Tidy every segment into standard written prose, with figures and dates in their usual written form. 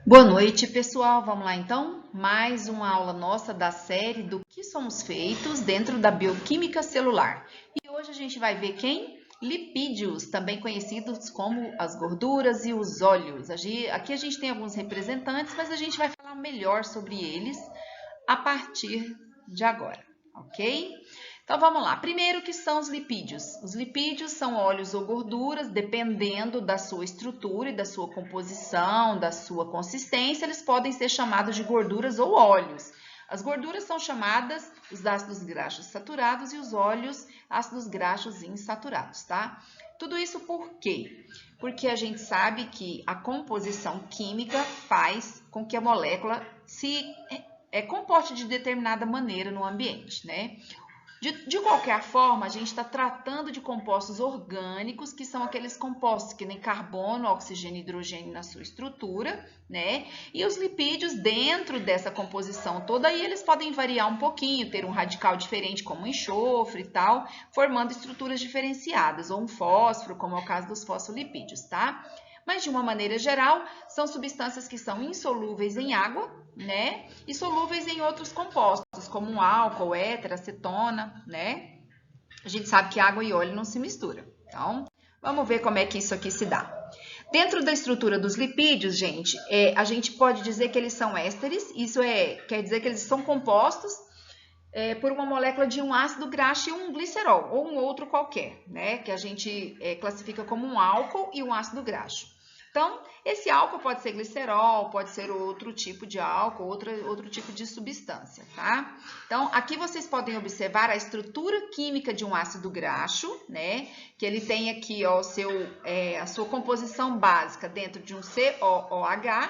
Boa noite, pessoal. Vamos lá então? Mais uma aula nossa da série do que somos feitos dentro da bioquímica celular. E hoje a gente vai ver quem? Lipídios, também conhecidos como as gorduras e os óleos. Aqui a gente tem alguns representantes, mas a gente vai falar melhor sobre eles a partir de agora, ok? Então vamos lá. Primeiro, o que são os lipídios? Os lipídios são óleos ou gorduras, dependendo da sua estrutura e da sua composição, da sua consistência, eles podem ser chamados de gorduras ou óleos. As gorduras são chamadas os ácidos graxos saturados e os óleos ácidos graxos insaturados, tá? Tudo isso por quê? Porque a gente sabe que a composição química faz com que a molécula se comporte de determinada maneira no ambiente, né? De qualquer forma, a gente está tratando de compostos orgânicos, que são aqueles compostos que nem carbono, oxigênio e hidrogênio na sua estrutura, né? E os lipídios dentro dessa composição toda aí, eles podem variar um pouquinho, ter um radical diferente como enxofre e tal, formando estruturas diferenciadas, ou um fósforo, como é o caso dos fosfolipídios, tá? Mas, de uma maneira geral, são substâncias que são insolúveis em água, né? E solúveis em outros compostos, como um álcool, éter, acetona, né? A gente sabe que água e óleo não se misturam. Então, vamos ver como é que isso aqui se dá. Dentro da estrutura dos lipídios, gente, a gente pode dizer que eles são ésteres. Isso quer dizer que eles são compostos por uma molécula de um ácido graxo e um glicerol, ou um outro qualquer, né? Que a gente classifica como um álcool e um ácido graxo. Então, esse álcool pode ser glicerol, pode ser outro tipo de álcool, outro tipo de substância, tá? Então, aqui vocês podem observar a estrutura química de um ácido graxo, né? Que ele tem aqui, ó, a sua composição básica dentro de um COOH,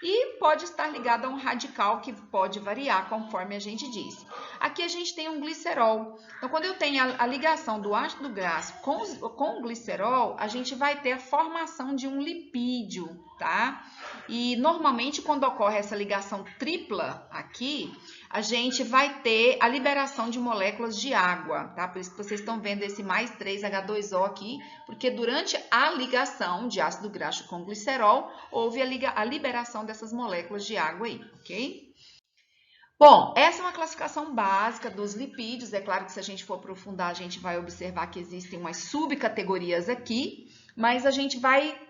e pode estar ligado a um radical que pode variar, conforme a gente disse. Aqui a gente tem um glicerol. Então, quando eu tenho a ligação do ácido graxo com o glicerol, a gente vai ter a formação de um lipídio, tá? E, normalmente, quando ocorre essa ligação tripla aqui, a gente vai ter a liberação de moléculas de água, tá? Por isso que vocês estão vendo esse mais 3H2O aqui, porque durante a ligação de ácido graxo com glicerol, houve a liberação dessas moléculas de água aí, ok? Bom, essa é uma classificação básica dos lipídios. É claro que se a gente for aprofundar, a gente vai observar que existem umas subcategorias aqui, mas a gente vai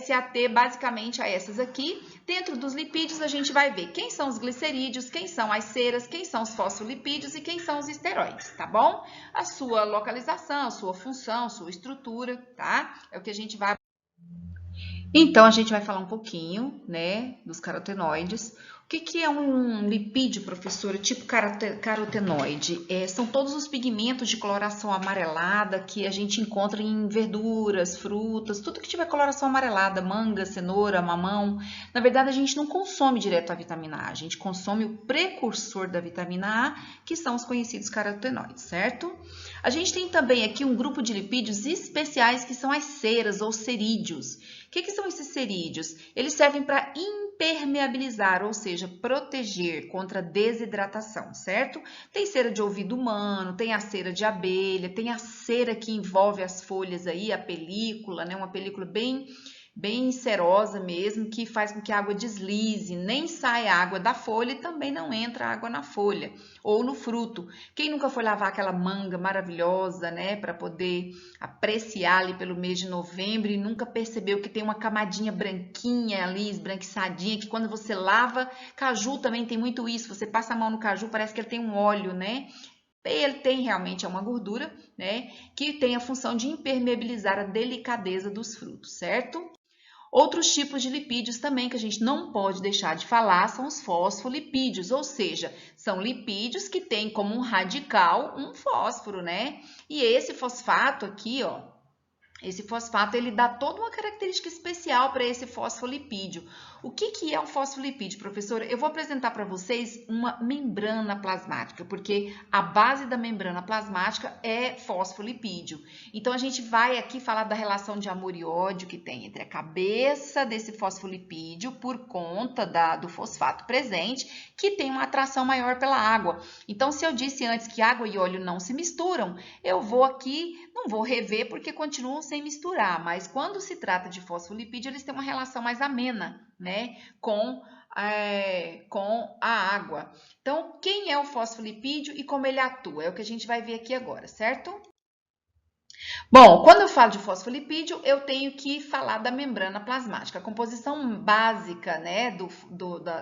se ater basicamente a essas aqui. Dentro dos lipídios, a gente vai ver quem são os glicerídeos, quem são as ceras, quem são os fosfolipídios e quem são os esteroides, tá bom? A sua localização, a sua função, a sua estrutura, tá? É o que a gente vai... Então, a gente vai falar um pouquinho, né, dos carotenoides. O que é um lipídio, professora, tipo carotenoide? São todos os pigmentos de coloração amarelada que a gente encontra em verduras, frutas, tudo que tiver coloração amarelada, manga, cenoura, mamão. Na verdade, a gente não consome direto a vitamina A, a gente consome o precursor da vitamina A, que são os conhecidos carotenoides, certo? A gente tem também aqui um grupo de lipídios especiais que são as ceras ou cerídeos. O que são esses cerídeos? Eles servem para impermeabilizar, ou seja, proteger contra desidratação, certo? Tem cera de ouvido humano, tem a cera de abelha, tem a cera que envolve as folhas aí, a película, né? Uma película bem cerosa mesmo, que faz com que a água deslize, nem sai água da folha e também não entra água na folha ou no fruto. Quem nunca foi lavar aquela manga maravilhosa, né, para poder apreciar ali pelo mês de novembro e nunca percebeu que tem uma camadinha branquinha ali, esbranquiçadinha, que quando você lava, caju também tem muito isso, você passa a mão no caju, parece que ele tem um óleo, né? Ele tem realmente uma gordura, né, que tem a função de impermeabilizar a delicadeza dos frutos, certo? Outros tipos de lipídios também que a gente não pode deixar de falar são os fosfolipídios, ou seja, são lipídios que têm como um radical um fósforo, né? E esse fosfato aqui, ó, esse fosfato ele dá toda uma característica especial para esse fosfolipídio. O que é um fosfolipídio, professora? Eu vou apresentar para vocês uma membrana plasmática, porque a base da membrana plasmática é fosfolipídio. Então, a gente vai aqui falar da relação de amor e ódio que tem entre a cabeça desse fosfolipídio por conta do fosfato presente, que tem uma atração maior pela água. Então, se eu disse antes que água e óleo não se misturam, eu vou aqui, não vou rever, porque continuam sem misturar, mas quando se trata de fosfolipídio, eles têm uma relação mais amena, né, com a água. Então, quem é o fosfolipídio e como ele atua? É o que a gente vai ver aqui agora, certo? Bom, quando eu falo de fosfolipídio, eu tenho que falar da membrana plasmática. A composição básica, né,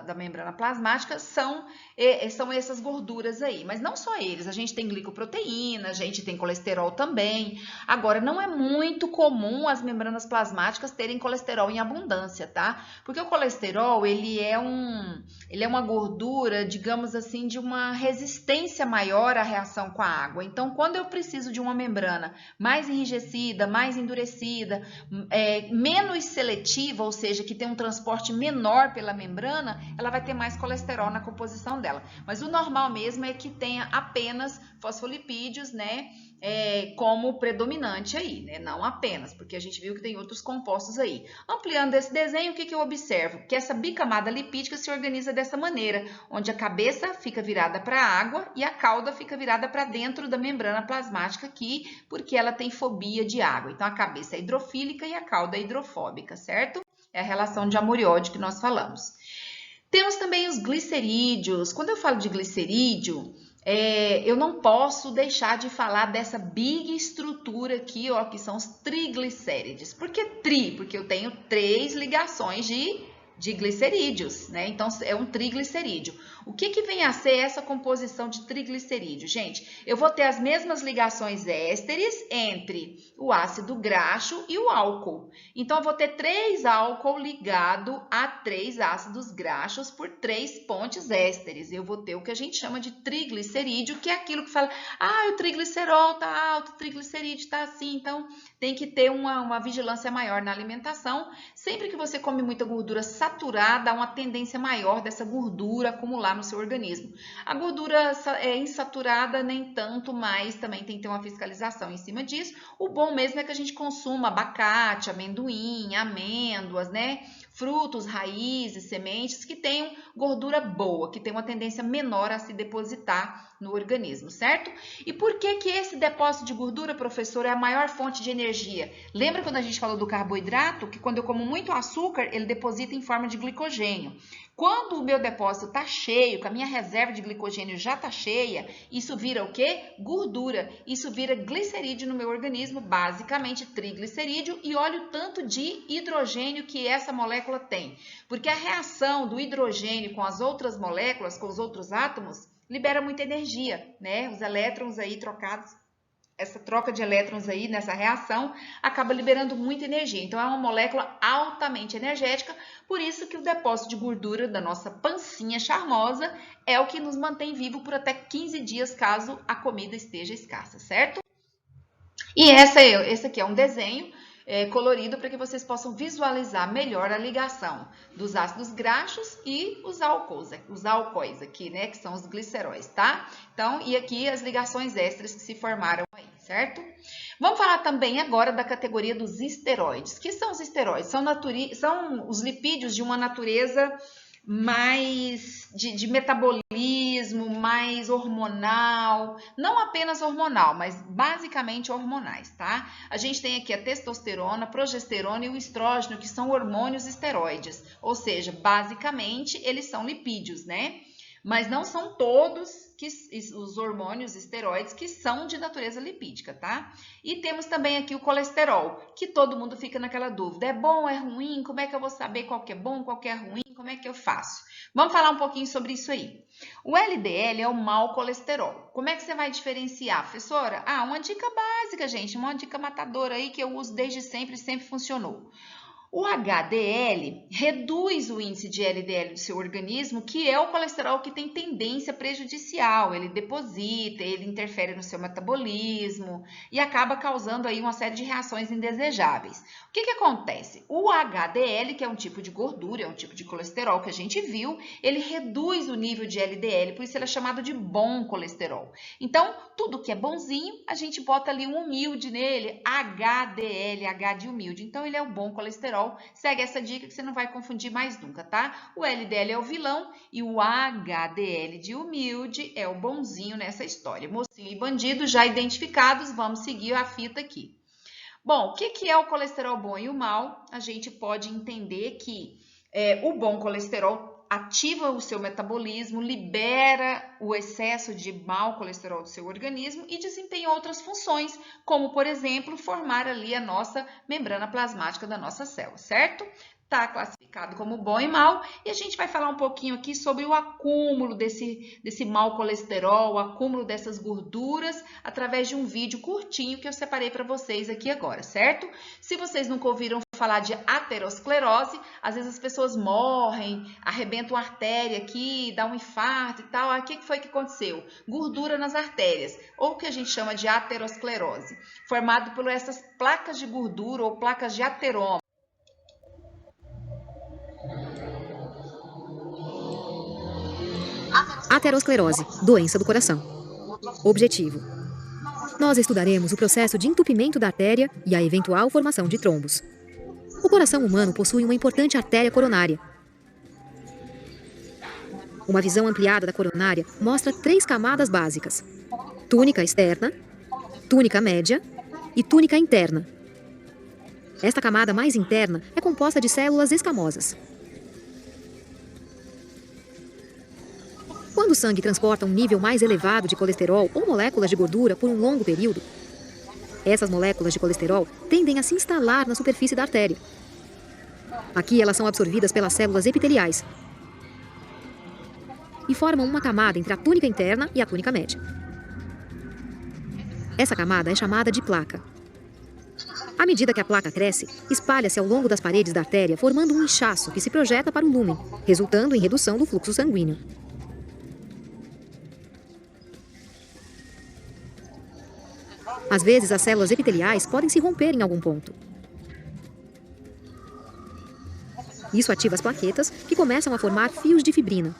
da membrana plasmática são essas gorduras aí. Mas não só eles, a gente tem glicoproteína, a gente tem colesterol também. Agora, não é muito comum as membranas plasmáticas terem colesterol em abundância, tá? Porque o colesterol, ele é uma gordura, digamos assim, de uma resistência maior à reação com a água. Então, quando eu preciso de uma membrana mais enrijecida, mais endurecida, menos seletiva, ou seja, que tem um transporte menor pela membrana, ela vai ter mais colesterol na composição dela. Mas o normal mesmo é que tenha apenas fosfolipídios, né, como predominante aí, né? Não apenas, porque a gente viu que tem outros compostos aí. Ampliando esse desenho, o que eu observo? Que essa bicamada lipídica se organiza dessa maneira, onde a cabeça fica virada para a água e a cauda fica virada para dentro da membrana plasmática aqui, porque ela tem fobia de água. Então, a cabeça é hidrofílica e a cauda é hidrofóbica, certo? É a relação de amor e ódio que nós falamos. Temos também os glicerídeos. Quando eu falo de glicerídeo, eu não posso deixar de falar dessa big estrutura aqui, ó, que são os triglicérides. Por que tri? Porque eu tenho 3 ligações de glicerídeos, né? Então, é um triglicerídeo. O que vem a ser essa composição de triglicerídeo? Gente, eu vou ter as mesmas ligações ésteres entre o ácido graxo e o álcool. Então, eu vou ter 3 álcool ligado a 3 ácidos graxos por 3 pontes ésteres. Eu vou ter o que a gente chama de triglicerídeo, que é aquilo que fala, o triglicerol tá alto, o triglicerídeo tá assim. Então, tem que ter uma vigilância maior na alimentação. Sempre que você come muita gordura saturada, há uma tendência maior dessa gordura acumular no seu organismo. A gordura insaturada nem tanto, mas também tem que ter uma fiscalização em cima disso. O bom mesmo é que a gente consuma abacate, amendoim, amêndoas, né? Frutos, raízes, sementes que tenham gordura boa, que tem uma tendência menor a se depositar no organismo, certo? E por que esse depósito de gordura, professor, é a maior fonte de energia? Lembra quando a gente falou do carboidrato? Que quando eu como muito açúcar, ele deposita em forma de glicogênio. Quando o meu depósito está cheio, que a minha reserva de glicogênio já está cheia, isso vira o quê? Gordura. Isso vira glicerídeo no meu organismo, basicamente triglicerídeo, e olha o tanto de hidrogênio que essa molécula tem. Porque a reação do hidrogênio com as outras moléculas, com os outros átomos, libera muita energia, né? Os elétrons aí trocados, essa troca de elétrons aí nessa reação acaba liberando muita energia. Então, é uma molécula altamente energética, por isso que o depósito de gordura da nossa pancinha charmosa é o que nos mantém vivo por até 15 dias, caso a comida esteja escassa, certo? E esse aqui é um desenho colorido para que vocês possam visualizar melhor a ligação dos ácidos graxos e os álcoois aqui, né, que são os gliceróis, tá? Então, e aqui as ligações ésteres que se formaram aí, certo? Vamos falar também agora da categoria dos esteroides. O que são os esteroides? São os lipídios de uma natureza mais de metabolismo, mais hormonal, não apenas hormonal, mas basicamente hormonais, tá? A gente tem aqui a testosterona, a progesterona e o estrógeno, que são hormônios esteroides, ou seja, basicamente eles são lipídios, né? Mas não são todos os hormônios esteroides que são de natureza lipídica, tá? E temos também aqui o colesterol, que todo mundo fica naquela dúvida, é bom, é ruim? Como é que eu vou saber qual que é bom, qual que é ruim? Como é que eu faço? Vamos falar um pouquinho sobre isso aí. O LDL é o mau colesterol. Como é que você vai diferenciar, professora? Uma dica básica, gente, uma dica matadora aí que eu uso desde sempre e sempre funcionou. O HDL reduz o índice de LDL do seu organismo, que é o colesterol que tem tendência prejudicial. Ele deposita, ele interfere no seu metabolismo e acaba causando aí uma série de reações indesejáveis. O que acontece? O HDL, que é um tipo de gordura, é um tipo de colesterol que a gente viu, ele reduz o nível de LDL, por isso ele é chamado de bom colesterol. Então, tudo que é bonzinho, a gente bota ali um humilde nele, HDL, H de humilde. Então, ele é o bom colesterol. Segue essa dica que você não vai confundir mais nunca, tá? O LDL é o vilão e o HDL de humilde é o bonzinho nessa história. Mocinho e bandido já identificados, vamos seguir a fita aqui. Bom, o que é o colesterol bom e o mal? A gente pode entender que o bom colesterol ativa o seu metabolismo, libera o excesso de mau colesterol do seu organismo e desempenha outras funções, como, por exemplo, formar ali a nossa membrana plasmática da nossa célula, certo? Está classificado como bom e mal, e a gente vai falar um pouquinho aqui sobre o acúmulo desse mau colesterol, o acúmulo dessas gorduras, através de um vídeo curtinho que eu separei para vocês aqui agora, certo? Se vocês nunca ouviram falar de aterosclerose, às vezes as pessoas morrem, arrebentam a artéria aqui, dá um infarto e tal. O que foi que aconteceu? Gordura nas artérias, ou o que a gente chama de aterosclerose, formado por essas placas de gordura ou placas de ateroma. Aterosclerose, doença do coração. Objetivo: nós estudaremos o processo de entupimento da artéria e a eventual formação de trombos. O coração humano possui uma importante artéria coronária. Uma visão ampliada da coronária mostra 3 camadas básicas: túnica externa, túnica média e túnica interna. Esta camada mais interna é composta de células escamosas. Quando o sangue transporta um nível mais elevado de colesterol ou moléculas de gordura por um longo período, essas moléculas de colesterol tendem a se instalar na superfície da artéria. Aqui elas são absorvidas pelas células epiteliais e formam uma camada entre a túnica interna e a túnica média. Essa camada é chamada de placa. À medida que a placa cresce, espalha-se ao longo das paredes da artéria, formando um inchaço que se projeta para o lúmen, resultando em redução do fluxo sanguíneo. Às vezes, as células epiteliais podem se romper em algum ponto. Isso ativa as plaquetas, que começam a formar fios de fibrina.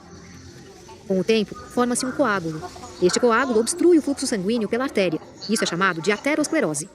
Com o tempo, forma-se um coágulo. Este coágulo obstrui o fluxo sanguíneo pela artéria. Isso é chamado de aterosclerose.